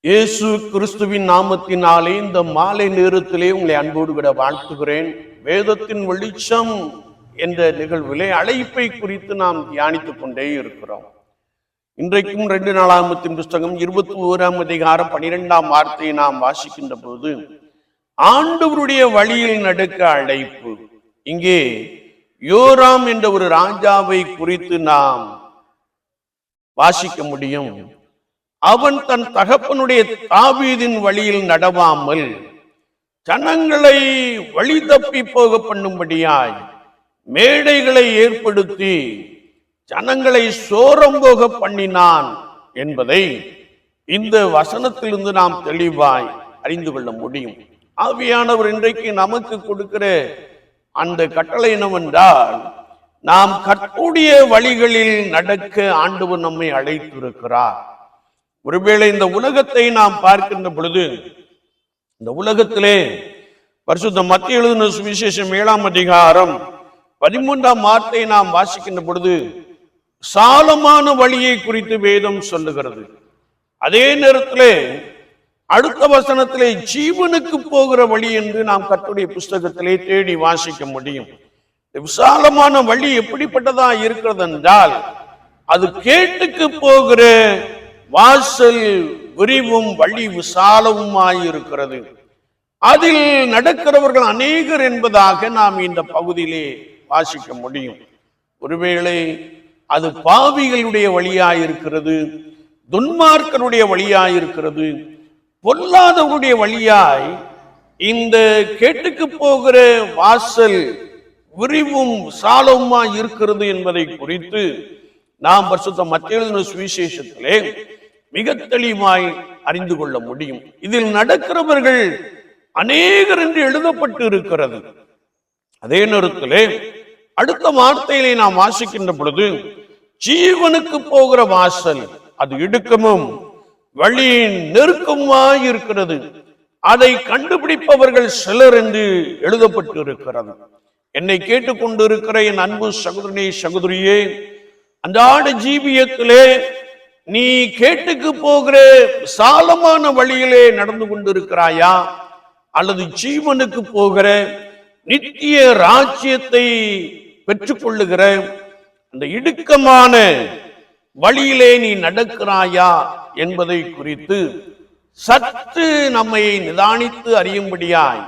இயேசு கிறிஸ்துவின் நாமத்தினாலே இந்த மாலை நேரத்திலே உங்களை அன்போடு விட வாழ்த்துகிறேன். வேதத்தின் வெளிச்சம் என்ற நிகழ்விலே அழைப்பை குறித்து நாம் தியானித்துக் கொண்டே இருக்கிறோம். இன்றைக்கும் 2 நாளாகமத்தின் புஸ்தகம் 21ஆம் அதிகாரம் 12ஆம் வார்த்தையை நாம் வாசிக்கின்ற போது ஆண்டவருடைய வழியில் நடக்க அழைப்பு. இங்கே யோராம் என்ற ஒரு ராஜாவை குறித்து நாம் வாசிக்க முடியும். அவன் தன் தகப்பனுடைய தாவீதின் வழியில் நடவாமல் ஜனங்களை வழி தப்பி போக பண்ணும்படியாய் மேடைகளை ஏற்படுத்தி ஜனங்களை சோரம் போக பண்ணினான் என்பதை இந்த வசனத்திலிருந்து நாம் தெளிவாய் அறிந்து கொள்ள முடியும். ஆவியானவர் இன்றைக்கு நமக்கு கொடுக்கிற அந்த கட்டளை என்னவென்றால், நாம் கர்த்தருடைய வழிகளில் நடக்க ஆண்டவர் நம்மை அழைத்திருக்கிறார். ஒருவேளை இந்த உலகத்தை நாம் பார்க்கின்ற பொழுது, இந்த உலகத்திலே பரிசுத்த மத்திய எழுதின சுவிசேஷம் 7ஆம் அதிகாரம் 13ஆம் வார்த்தையை நாம் வாசிக்கின்ற பொழுது சாலமான வழியை குறித்து வேதம் சொல்லுகிறது. அதே நேரத்திலே அடுத்த வசனத்திலே ஜீவனுக்கு போகிற வழி என்று நாம் கர்த்தருடைய புஸ்தகத்திலே தேடி வாசிக்க முடியும். விசாலமான வழி எப்படிப்பட்டதா இருக்கிறது என்றால், அது கேட்டுக்கு போகிற வாசல் விரிவும் வழி விசாலவுமாயிருக்கிறது. அதில் நடக்கிறவர்கள் அநேகர் என்பதாக நாம் இந்த பகுதியிலே வாசிக்க முடியும். ஒருவேளை அது பாவிகளுடைய வழியாயிருக்கிறது, துன்மார்க்கருடைய வழியாயிருக்கிறது, பொல்லாதவருடைய வழியாய் இந்த கேட்டுக்கு போகிற வாசல் விரிவும் விசாலவுமாய் இருக்கிறது என்பதை குறித்து நாம் பரிசுத்த மத்திய எழுதின சுவிசேஷத்திலே மிக தெளிவாய் அறிந்து கொள்ள முடியும். இதில் நடக்கிறவர்கள் அநேகர் என்று எழுதப்பட்டு இருக்கிறது. அதே நேரத்திலே அடுத்த வார்த்தையிலே நாம் வாசிக்கின்ற பொழுது ஜீவனுக்கு போகிற வாசல் அது இடுக்கமும் வழி நெருக்கமாய் இருக்கிறது, அதை கண்டுபிடிப்பவர்கள் சிலர் என்று எழுதப்பட்டு இருக்கிறது. என்னை கேட்டுக்கொண்டிருக்கிற என் அன்பு சகோதரனே சகோதரியே, அன்றாட ஜீவியத்திலே நீ கேட்டுக்கு போகிற சாலமான வழியிலே நடந்து கொண்டிருக்கிறாயா, அல்லது ஜீவனுக்கு போகிற நித்திய ராஜ்யத்தை பெற்றுக்கொள்ளுகிற அந்த இடுக்கமான வழியிலே நீ நடக்கிறாயா என்பதை குறித்து சற்று நம்மை நிதானித்து அறியும்படியாய்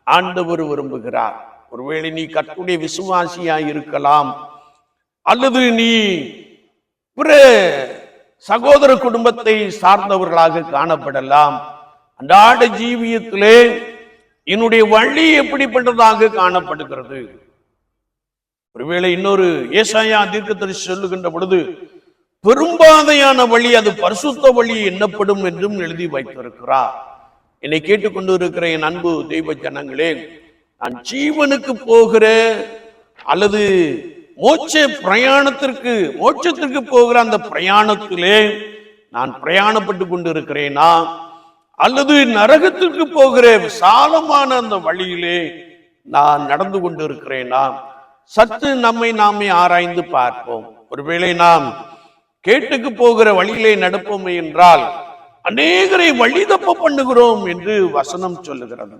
ஆண்டவர் விரும்புகிறார். ஒருவேளை நீ கர்த்தருடைய விசுவாசியாய் இருக்கலாம், அல்லது நீ பிற சகோதர குடும்பத்தை சார்ந்தவர்களாக காணப்படலாம். அன்றாட ஜீவியத்திலே என்னுடைய வழி எப்படிப்பட்டதாக காணப்படுகிறது? ஒருவேளை இன்னொரு ஏசாயா தீர்க்கதரிசி சொல்லுகின்ற பொழுது பெரும்பாதையான வழி அது பரிசுத்த வழி என்னப்படும் என்றும் எழுதி வைத்திருக்கிறார். என்னை கேட்டுக்கொண்டு இருக்கிற என் அன்பு தெய்வ ஜனங்களே, நான் ஜீவனுக்கு போகிற அல்லது மோட்சத்திற்கு போகிற அந்த பிரயாணத்திலே நான் பிரயாணப்பட்டு கொண்டு இருக்கிறேனா, அல்லது நரகத்திற்கு போகிற விசாலமான அந்த வழியிலே நான் நடந்து கொண்டு இருக்கிறேனா? சற்று நம்மை நாமே ஆராய்ந்து பார்ப்போம். ஒருவேளை நாம் கேட்டுக்கு போகிற வழியிலே நடப்போமே என்றால் அநேகரை வழி தப்ப பண்ணுகிறோம் என்று வசனம் சொல்லுகிறது.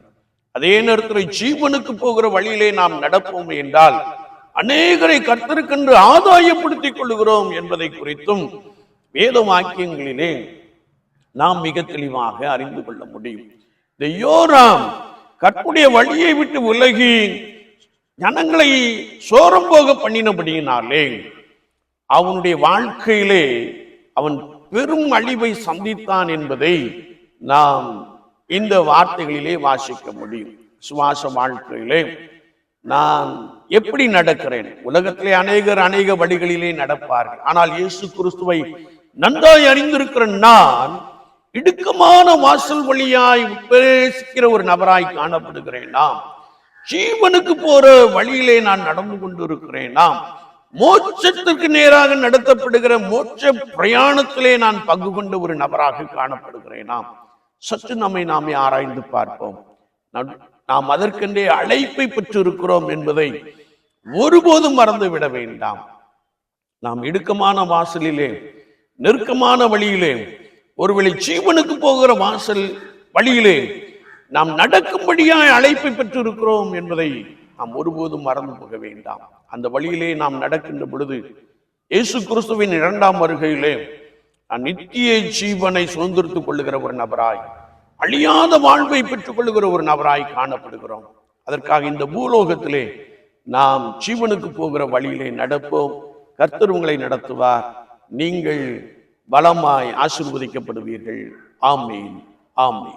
அதே நேரத்தில் ஜீவனுக்கு போகிற வழியிலே நாம் நடப்போமே என்றால் அநேகரை கர்த்தருக்கென்று ஆதாயப்படுத்திக் கொள்ளுகிறோம் என்பதை குறித்தும் வேத வாக்கியங்களிலே நாம் மிக தெளிவாக அறிந்து கொள்ள முடியும். இந்த யோராம் கர்த்தருடைய வழியை விட்டு விலகி ஜனங்களை சோரம் போக பண்ணினபடியினாலே அவனுடைய வாழ்க்கையிலே அவன் பெரும் அழிவை சந்தித்தான் என்பதை நாம் இந்த வார்த்தைகளிலே வாசிக்க முடியும். சுவாச வாழ்க்கையிலே நான் எப்படி நடக்கிறேன்? உலகத்திலே அநேக வழிகளிலே நடப்பார்கள். ஆனால் இயேசு கிறிஸ்துவை நன்றாய் அறிந்திருக்கிற நான் இடுக்கமான வாசல் வழியாய் பிரவேசிக்கிற ஒரு நபராய் காணப்படுகிறேனா? ஜீவனுக்கு போற வழியிலே நான் நடந்து கொண்டிருக்கிறேனா? மோட்சத்திற்கு நேராக நடத்தப்படுகிற மோட்ச பிரயாணத்திலே நான் பங்கு கொண்ட ஒரு நபராக காணப்படுகிறேனா? சற்று நம்மை நாமே ஆராய்ந்து பார்ப்போம். நாம் அதற்கென்றே அழைப்பை பெற்று இருக்கிறோம் என்பதை ஒருபோதும் மறந்து விட வேண்டாம். நாம் இடுக்கமான வாசலிலே நெருக்கமான வழியிலே ஒருவேளை ஜீவனுக்கு போகிற வாசல் வழியிலே நாம் நடக்கும்படியாய் அழைப்பை பெற்றிருக்கிறோம் என்பதை நாம் ஒருபோதும் மறந்து போக வேண்டாம். அந்த வழியிலே நாம் நடக்கின்ற பொழுது இயேசு கிறிஸ்துவின் 2ஆம் வருகையிலே நித்திய ஜீவனை சுதந்திரித்துக் கொள்ளுகிற ஒரு நபராய், அழியாத வாழ்வை பெற்றுக் கொள்ளுகிற ஒரு நபராய் காணப்படுகிறோம். அதற்காக இந்த பூலோகத்திலே நாம் ஜீவனுக்கு போகிற வழியிலே நடப்போம். கர்த்தர் உங்களை நடத்துவார். நீங்கள் பலமாய் ஆசீர்வதிக்கப்படுவீர்கள். ஆமீன், ஆமீன்.